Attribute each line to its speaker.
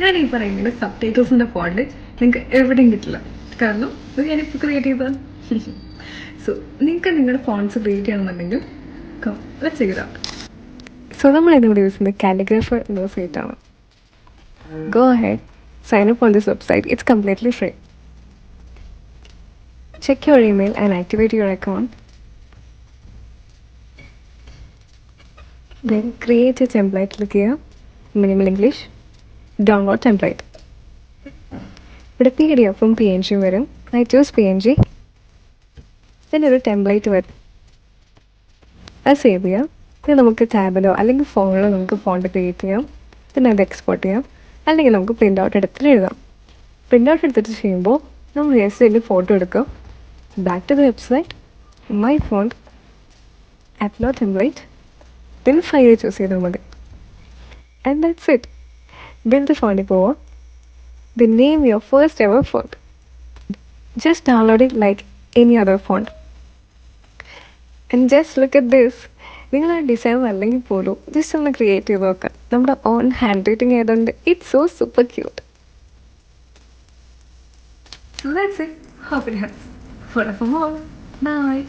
Speaker 1: ഞാൻ ഈ പറയുന്നത് സബ്ടൈറ്റിൽസിൻ്റെ ഫോണ്ട് നിങ്ങൾക്ക് എവിടെയും കിട്ടില്ല, കാരണം ഇത് ഞാനിപ്പോൾ ക്രിയേറ്റ് ചെയ്തതാണ്. സോ നിങ്ങൾക്ക് നിങ്ങളുടെ ഫോൺസ് ക്രിയേറ്റ് ചെയ്യണമെന്നുണ്ടെങ്കിൽ ചെയ്താൽ സോ നമ്മൾ ഇതിവിടെ യൂസ് ചെയ്യുന്നത് കാലിഗ്രാഫർ എന്ന സൈറ്റാണ്. Go ahead, sign up on this website. It's completely free. Check your email and activate your account. Then create a template. Click here, minimal English, download template. ഇവിടെ PDF ഉം PNG വരും. I choose PNG. then ഒരു template വരും, അത് save ചെയ്യാം. പിന്നെ നമുക്ക് ടാബിലോ അല്ലെങ്കിൽ ഫോണിലോ നമുക്ക് ഫോണ്ട് ക്രിയേറ്റ് ചെയ്യാം. പിന്നെ അത് എക്സ്പോർട്ട് ചെയ്യാം, അല്ലെങ്കിൽ നമുക്ക് പ്രിൻ്റ് ഔട്ട് എടുത്തിട്ട് എഴുതാം. പ്രിൻ്റ് ഔട്ട് എടുത്തിട്ട് ചെയ്യുമ്പോൾ നമ്മൾ ജസ്റ്റ് ഇതിൻ്റെ ഫോട്ടോ എടുക്കുക, back to the website, my font, upload template, then file choose ചെയ്താൽ മതി. And that's it. ബിൽഡ് ഫോണ്ടിൽ പോവാം, the name your first ever font. Just download it like any other font. And just look at this. നിങ്ങൾ ആ design അല്ലെങ്കിൽ പോലും just ഒന്ന് create ചെയ്ത് നോക്കാം. നമ്മുടെ ഓൺ ഹാൻഡ് റൈറ്റിംഗ് ആയതുകൊണ്ട് it's so super cute. So that's it. Hope it helps. For more. Bye.